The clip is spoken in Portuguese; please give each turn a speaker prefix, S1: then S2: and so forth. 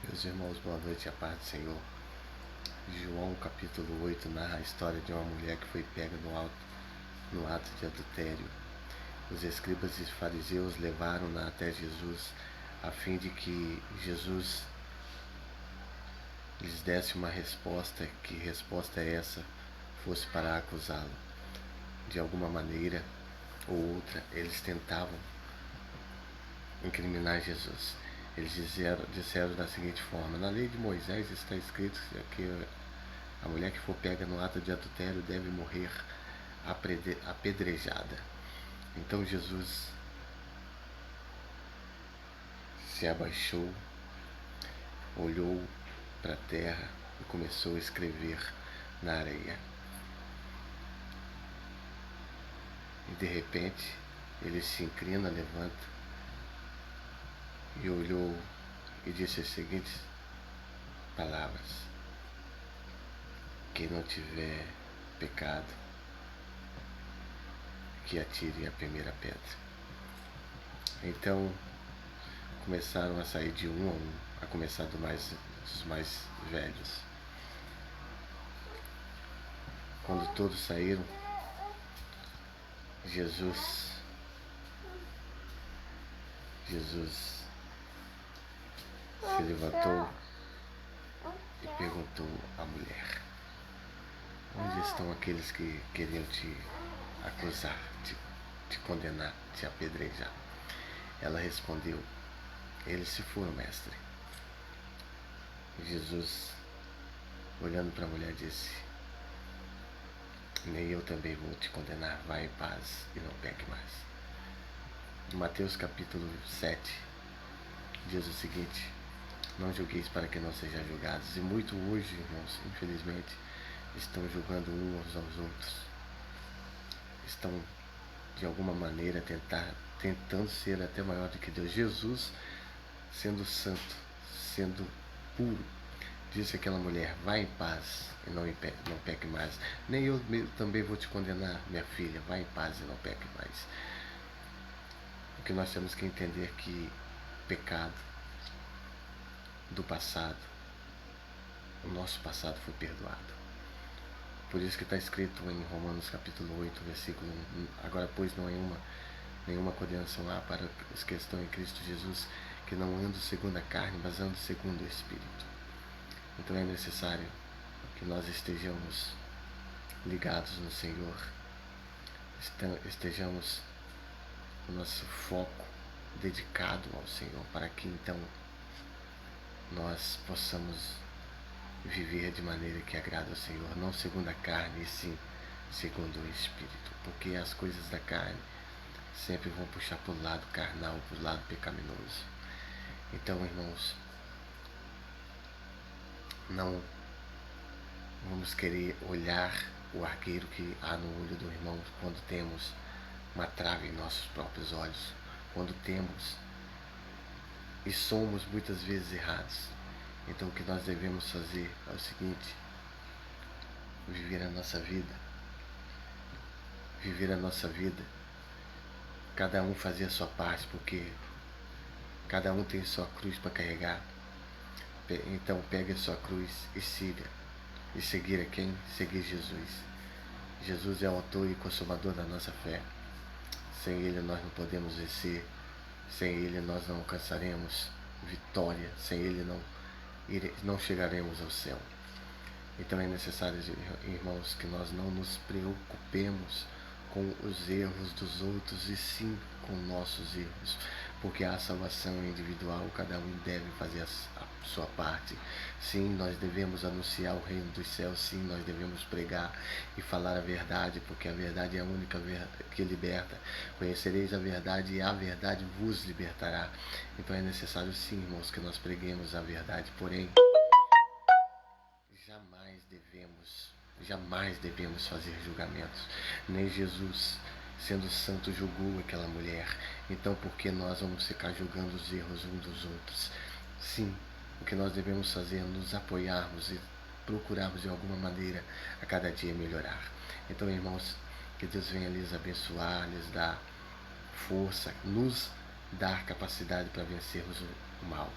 S1: Meus irmãos, boa noite e a paz do Senhor. João capítulo 8 narra a história de uma mulher que foi pega no ato de adultério. Os escribas e fariseus levaram-na até Jesus, a fim de que Jesus lhes desse uma resposta, que resposta essa fosse para acusá-lo. De alguma maneira ou outra, eles tentavam incriminar Jesus. Eles disseram da seguinte forma: na lei de Moisés está escrito que a mulher que for pega no ato de adultério deve morrer apedrejada. Então Jesus se abaixou, olhou para a terra e começou a escrever na areia. E de repente ele se inclina, levanta e olhou e disse as seguintes palavras: quem não tiver pecado, que atire a primeira pedra. Então começaram a sair de um a um, a começar dos mais velhos. Quando todos saíram, Jesus se levantou e perguntou à mulher: onde estão aqueles que queriam te acusar, te condenar, te apedrejar? Ela respondeu: eles se foram, mestre. Jesus, olhando para a mulher, disse: nem eu também vou te condenar, vá em paz e não peque mais. Mateus capítulo 7 diz o seguinte: não julgueis para que não sejam julgados. E muito hoje, irmãos, infelizmente, estão julgando uns aos outros. Estão, de alguma maneira, tentando ser até maior do que Deus. Jesus, sendo santo, sendo puro, disse àquela mulher: vá em paz e não peque mais. Nem eu também vou te condenar, minha filha, vá em paz e não peque mais. Porque nós temos que entender que pecado do passado, o nosso passado foi perdoado. Por isso que está escrito em Romanos capítulo 8, versículo 1: agora pois não há nenhuma condenação há para os que estão em Cristo Jesus, que não andam segundo a carne, mas andam segundo o Espírito. Então é necessário que nós estejamos ligados no Senhor, estejamos o nosso foco dedicado ao Senhor, para que então nós possamos viver de maneira que agrada ao Senhor, não segundo a carne, e sim segundo o Espírito, porque as coisas da carne sempre vão puxar para o lado carnal, para o lado pecaminoso. Então, irmãos, não vamos querer olhar o argueiro que há no olho do irmão quando temos uma trave em nossos próprios olhos, quando temos e somos muitas vezes errados. Então o que nós devemos fazer é o seguinte: viver a nossa vida, cada um fazer a sua parte, porque cada um tem sua cruz para carregar. Então pegue a sua cruz e siga. E seguir a quem? Seguir Jesus. Jesus é o autor e consumador da nossa fé. Sem Ele nós não podemos vencer. Sem Ele nós não alcançaremos vitória. Sem Ele não chegaremos ao céu. Então é necessário, irmãos, que nós não nos preocupemos com os erros dos outros, e sim com nossos erros, porque a salvação é individual, cada um deve fazer a sua parte. Sim, nós devemos anunciar o reino dos céus, sim, nós devemos pregar e falar a verdade, porque a verdade é a única que liberta. Conhecereis a verdade e a verdade vos libertará. Então é necessário, sim, irmãos, que nós preguemos a verdade, porém jamais devemos fazer julgamentos. Nem Jesus, sendo santo, julgou aquela mulher. Então por que nós vamos ficar julgando os erros uns dos outros? Sim, o que nós devemos fazer é nos apoiarmos e procurarmos de alguma maneira a cada dia melhorar. Então, irmãos, que Deus venha lhes abençoar, lhes dar força, nos dar capacidade para vencermos o mal.